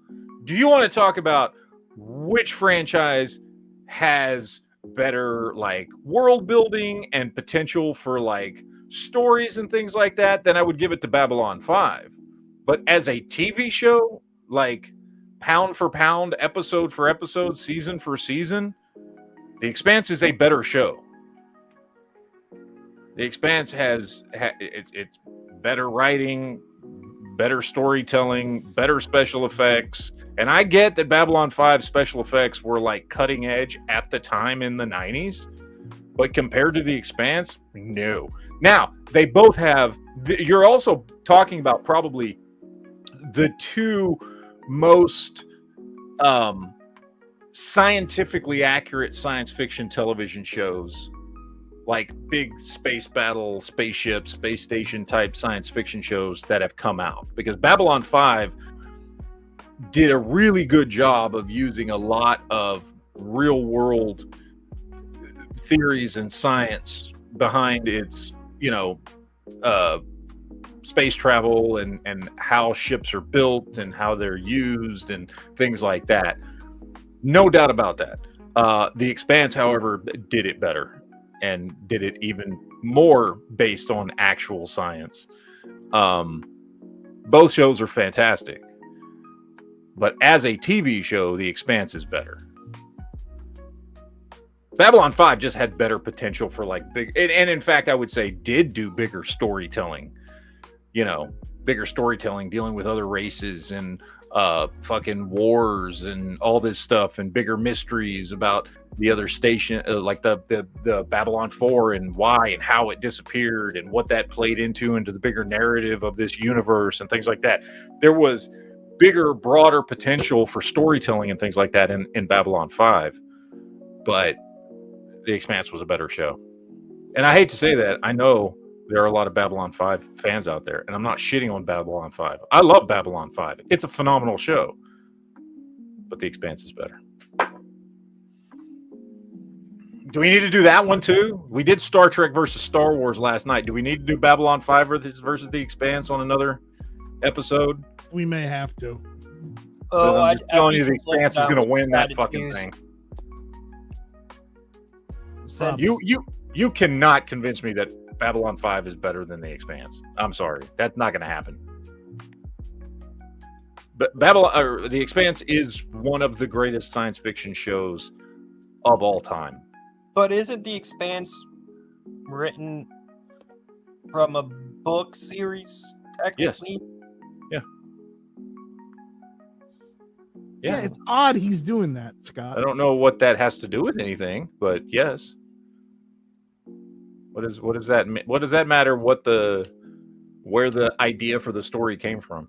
do you want to talk about which franchise has better, like, world building and potential for, like, stories and things like that? Then I would give it to Babylon 5. But as a TV show, like pound for pound, episode for episode, season for season, The Expanse is a better show. The Expanse has it's better writing, better storytelling, better special effects. And I get that Babylon 5 special effects were like cutting edge at the time in the 90s. But compared to The Expanse, no. Now, they both have... You're also talking about probably the 2 most scientifically accurate science fiction television shows, like big space battle, spaceship, space station type science fiction shows that have come out. Because Babylon 5 did a really good job of using a lot of real world theories and science behind its, space travel and how ships are built and how they're used and things like that. No doubt about that. The Expanse, however, did it better and did it even more based on actual science. Both shows are fantastic. But as a TV show, The Expanse is better. Babylon 5 just had better potential for like big, and in fact, I would say did do bigger storytelling. Bigger storytelling, dealing with other races and fucking wars and all this stuff, and bigger mysteries about the other station, like the Babylon 4 and why and how it disappeared and what that played into the bigger narrative of this universe and things like that. There was bigger, broader potential for storytelling and things like that in Babylon 5, but The Expanse was a better show. And I hate to say that. I know there are a lot of Babylon 5 fans out there, and I'm not shitting on Babylon 5. I love Babylon 5. It's a phenomenal show, but The Expanse is better. Do we need to do that one too? We did Star Trek versus Star Wars last night. Do we need to do Babylon 5 versus The Expanse on another episode? We may have to. Oh, I'm just telling you, The think Expanse is going to win that decided fucking to thing. Since You cannot convince me that Babylon 5 is better than The Expanse. I'm sorry, that's not going to happen. But The Expanse is one of the greatest science fiction shows of all time. But isn't The Expanse written from a book series, technically? Yeah, it's odd he's doing that, Scott. I don't know what that has to do with anything, but yes. What does that matter? Where the idea for the story came from?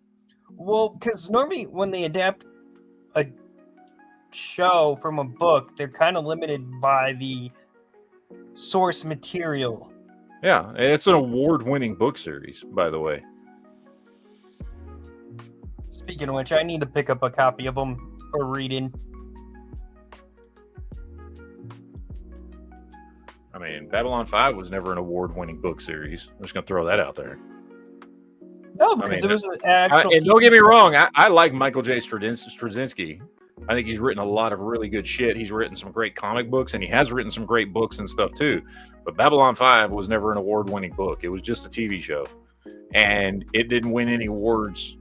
Well, because normally when they adapt a show from a book, they're kind of limited by the source material. Yeah, it's an award-winning book series, by the way. Speaking of which, I need to pick up a copy of them for reading. I mean, Babylon 5 was never an award-winning book series. I'm just going to throw that out there. No, because there was an actual... and don't get me wrong, I like Michael J. Straczynski. I think he's written a lot of really good shit. He's written some great comic books, and he has written some great books and stuff, too. But Babylon 5 was never an award-winning book. It was just a TV show. And it didn't win any awards.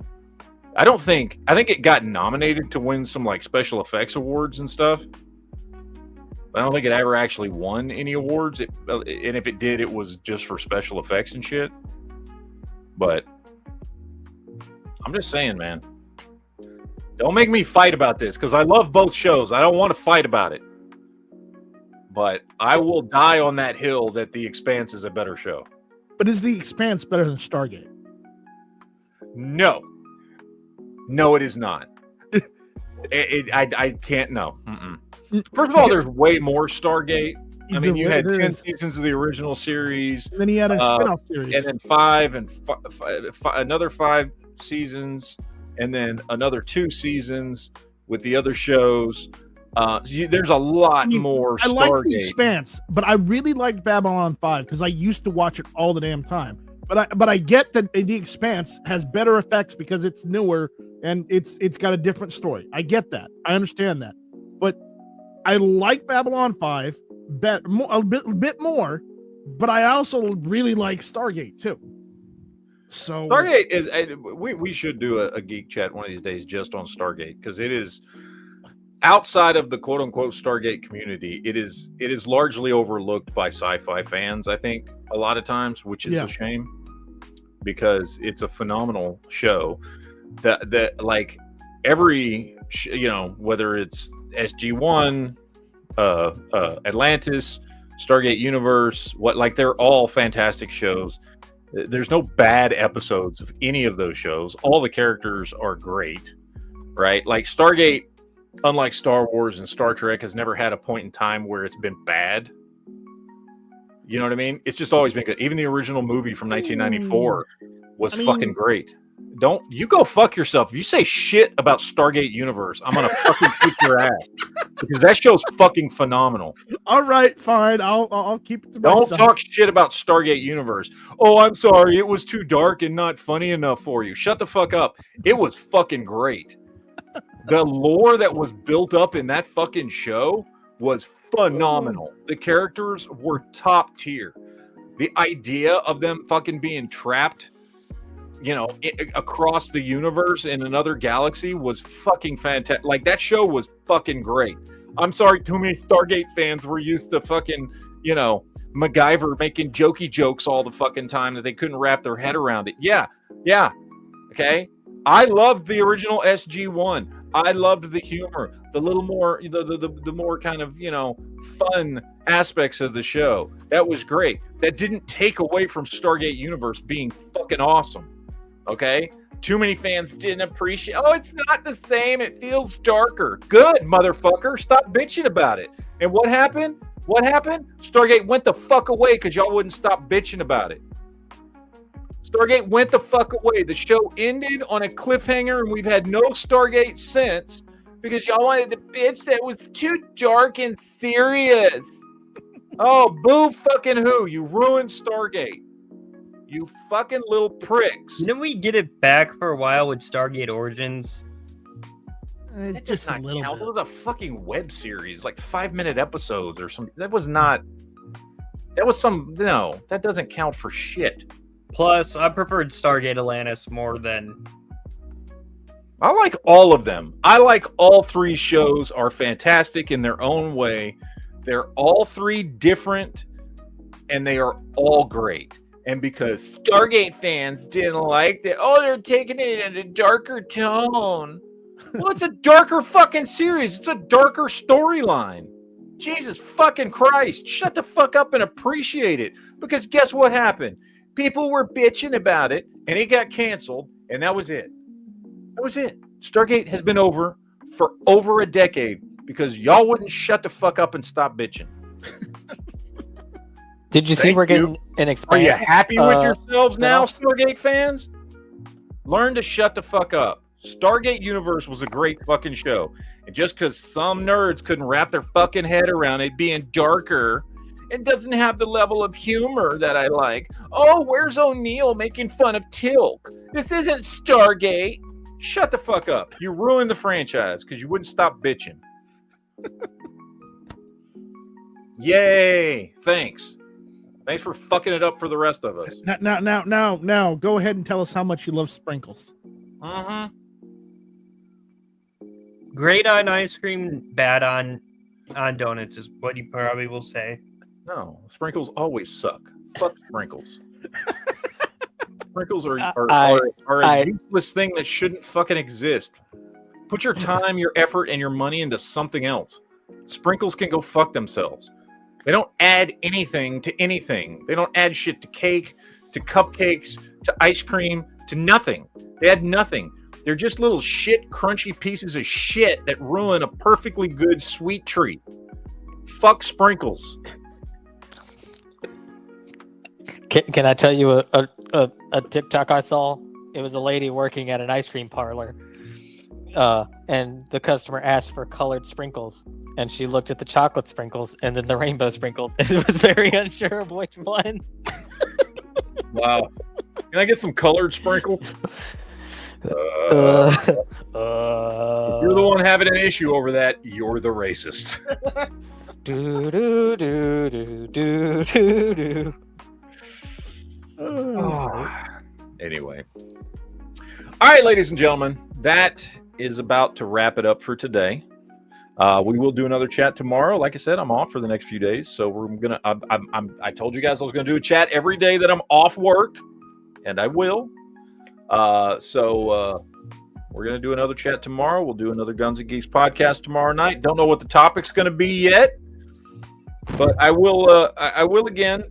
I think it got nominated to win some like special effects awards and stuff. But I don't think it ever actually won any awards. And if it did, it was just for special effects and shit. But I'm just saying, man. Don't make me fight about this because I love both shows. I don't want to fight about it. But I will die on that hill that The Expanse is a better show. But is The Expanse better than Stargate? No. No, it is not. I can't. No. Mm-mm. First of all, there's way more Stargate. I mean, you had 10 seasons of the original series. And then he had a spin-off series. And then 5 and another 5 seasons. And then another 2 seasons with the other shows. There's a lot more Stargate. I like The Expanse, but I really liked Babylon 5 because I used to watch it all the damn time. But I get that The Expanse has better effects because it's newer and it's got a different story. I get that. I understand that. But I like Babylon 5 a bit more, but I also really like Stargate too. So Stargate is we should do a geek chat one of these days just on Stargate because it is outside of the quote unquote Stargate community. It is largely overlooked by sci-fi fans, I think, a lot of times, which is a shame because it's a phenomenal show that like every whether it's SG-1, Atlantis, Stargate Universe, they're all fantastic shows. There's no bad episodes of any of those shows. All the characters are great, right? Like Stargate, unlike Star Wars and Star Trek, has never had a point in time where it's been bad. You know what I mean? It's just always been good. Even the original movie from 1994 was fucking great. Don't you go fuck yourself. If you say shit about Stargate Universe, I'm gonna fucking kick your ass because that show's fucking phenomenal. All right, fine. I'll keep it to myself. Don't talk shit about Stargate Universe. Oh, I'm sorry. It was too dark and not funny enough for you. Shut the fuck up. It was fucking great. The lore that was built up in that fucking show was phenomenal. The characters were top tier. The idea of them fucking being trapped, across the universe in another galaxy was fucking fantastic. Like, that show was fucking great. I'm sorry, too many Stargate fans were used to fucking, MacGyver making jokey jokes all the fucking time that they couldn't wrap their head around it. Yeah. Okay. I loved the original SG-1. I loved the humor, the little more, the more kind of, fun aspects of the show. That was great. That didn't take away from Stargate Universe being fucking awesome. Okay? Too many fans didn't appreciate, it's not the same. It feels darker. Good, motherfucker. Stop bitching about it. And what happened? Stargate went the fuck away because y'all wouldn't stop bitching about it. Stargate went the fuck away. The show ended on a cliffhanger, and we've had no Stargate since because y'all wanted to bitch that it was too dark and serious. Oh, boo fucking who? You ruined Stargate. You fucking little pricks. Didn't we get it back for a while with Stargate Origins? That Just does a not little count. bit. It was a fucking web series, like 5-minute episodes or something. That was not. That was some. No, that doesn't count for shit. Plus, I preferred Stargate Atlantis more than. I like all of them. I like all three shows are fantastic in their own way. They're all three different, and they are all great. And because Stargate fans didn't like that, oh, they're taking it in a darker tone. Well, it's a darker fucking series. It's a darker storyline. Jesus fucking Christ. Shut the fuck up and appreciate it. Because guess what happened? People were bitching about it, and it got canceled, and that was it. That was it. Stargate has been over for over a decade because y'all wouldn't shut the fuck up and stop bitching. Did you see Thank we're you. getting an Are expansion? you happy with yourselves now, spin-off? Stargate fans? Learn to shut the fuck up. Stargate Universe was a great fucking show. And just because some nerds couldn't wrap their fucking head around it being darker and doesn't have the level of humor that I like. Oh, where's O'Neill making fun of Tilk? This isn't Stargate. Shut the fuck up. You ruined the franchise because you wouldn't stop bitching. Yay. Thanks. Thanks for fucking it up for the rest of us. Now, go ahead and tell us how much you love sprinkles. Mm-hmm. Great on ice cream, bad on donuts is what you probably will say. No, sprinkles always suck. Fuck sprinkles. Sprinkles are a useless thing that shouldn't fucking exist. Put your time, your effort, and your money into something else. Sprinkles can go fuck themselves. They don't add anything to anything. They don't add shit to cake, to cupcakes, to ice cream, to nothing. They add nothing. They're just little shit, crunchy pieces of shit that ruin a perfectly good sweet treat. Fuck sprinkles. Can I tell you a TikTok I saw? It was a lady working at an ice cream parlor, and the customer asked for colored sprinkles, and she looked at the chocolate sprinkles and then the rainbow sprinkles, and it was very unsure of which one. Wow. Can I get some colored sprinkles? If you're the one having an issue over that, you're the racist. Do do do do do do do. Anyway. All right, ladies and gentlemen, that is about to wrap it up for today. We will do another chat tomorrow. Like I said, I'm off for the next few days, so we're gonna. I told you guys I was gonna do a chat every day that I'm off work, and I will. So we're gonna do another chat tomorrow. We'll do another Guns and Geeks podcast tomorrow night. Don't know what the topic's gonna be yet, but I will. I will again.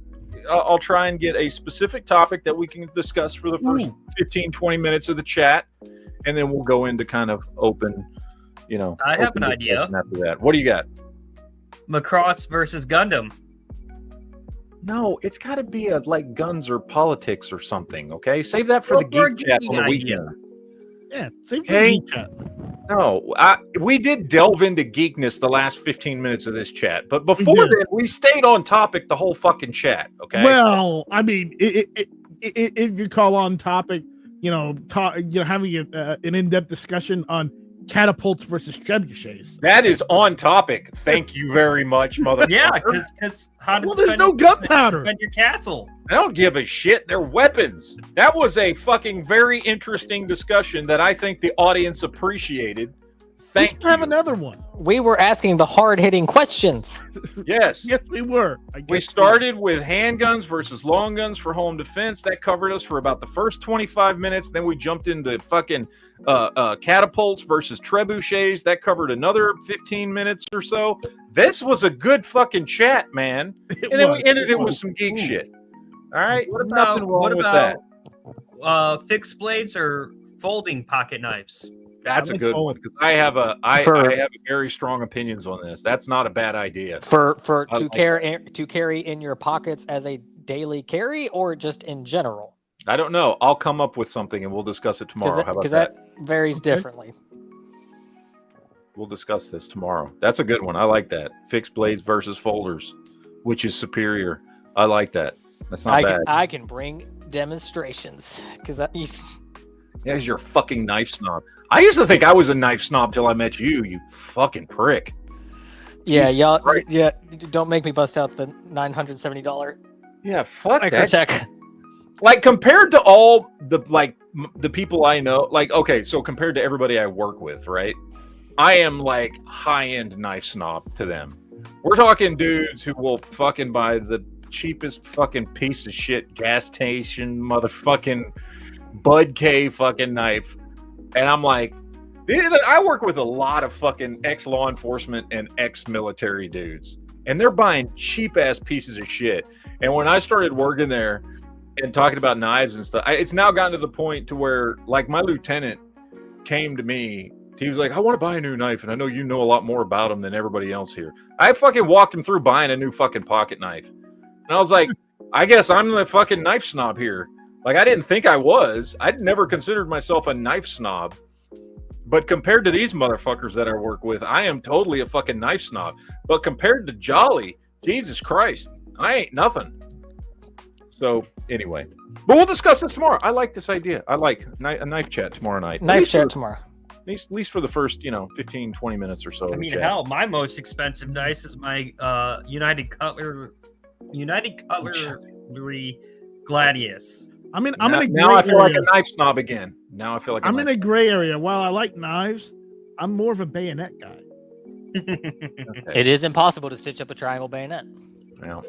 I'll try and get a specific topic that we can discuss for the first 15, 20 minutes of the chat, and then we'll go into kind of open. I have an idea. After that, what do you got? Macross versus Gundam. No, it's got to be like guns or politics or something. Okay, save that for the geek chat on the weekend. Yeah, save for the geek chat. No, we did delve into geekness the last 15 minutes of this chat, but before then, we stayed on topic the whole fucking chat. Okay. Well, I mean, if you call on topic, having an in-depth discussion on catapults versus trebuchets. That is on topic. Thank you very much, motherfucker. Yeah, because there's no gunpowder in your castle. I don't give a shit. They're weapons. That was a fucking very interesting discussion that I think the audience appreciated. Thank you. Have another one. We were asking the hard-hitting questions. Yes. Yes, we were. We started with handguns versus long guns for home defense. That covered us for about the first 25 minutes. Then we jumped into fucking catapults versus trebuchets. That covered another 15 minutes or so. This was a good fucking chat, man. And then we ended it with some geek shit. All right. Nothing wrong with that. Fixed blades or folding pocket knives? That's a good one because I have very strong opinions on this. That's not a bad idea. To carry in your pockets as a daily carry or just in general? I don't know. I'll come up with something and we'll discuss it tomorrow. How about that? Varies differently. We'll discuss this tomorrow. That's a good one. I like that. Fixed blades versus folders. which is superior. I like that. That's not bad. I can bring demonstrations because Yeah, 'cause you're a fucking knife snob. I used to think I was a knife snob till I met you. You fucking prick. yeah, Jesus y'all. Christ. Yeah, don't make me bust out the $970 Yeah, fuck that. Microtech. Like compared to all the people I know, like okay, so compared to everybody I work with, right? I am like high-end knife snob to them. We're talking dudes who will fucking buy the cheapest fucking piece of shit gas station motherfucking Bud K fucking knife. And I'm like, I work with a lot of fucking ex-law enforcement and ex-military dudes. And they're buying cheap-ass pieces of shit. And when I started working there and talking about knives and stuff, it's now gotten to the point to where, like, my lieutenant came to me. He was like, I want to buy a new knife, and I know you know a lot more about them than everybody else here. I fucking walked him through buying a new fucking pocket knife. And I was like, I guess I'm the fucking knife snob here. Like, I didn't think I was. I'd never considered myself a knife snob. But compared to these motherfuckers that I work with, I am totally a fucking knife snob. But compared to Jolly, Jesus Christ, I ain't nothing. So, anyway. But we'll discuss this tomorrow. I like this idea. I like a knife chat tomorrow night. Knife chat tomorrow. At least for the first, 15, 20 minutes or so. I mean, hell, my most expensive knife is my United Cutlery Gladius. I'm in a gray now I feel like area. a knife snob again. Now I feel like I'm in a gray area. While I like knives, I'm more of a bayonet guy. It is impossible to stitch up a triangle bayonet. Yeah. All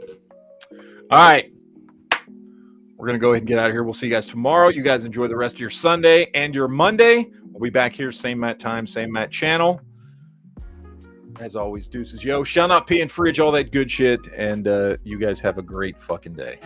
right. We're going to go ahead and get out of here. We'll see you guys tomorrow. You guys enjoy the rest of your Sunday and your Monday. We'll be back here, same Matt time, same Matt channel. As always, deuces, yo. Shall not pee and fridge, all that good shit. And you guys have a great fucking day.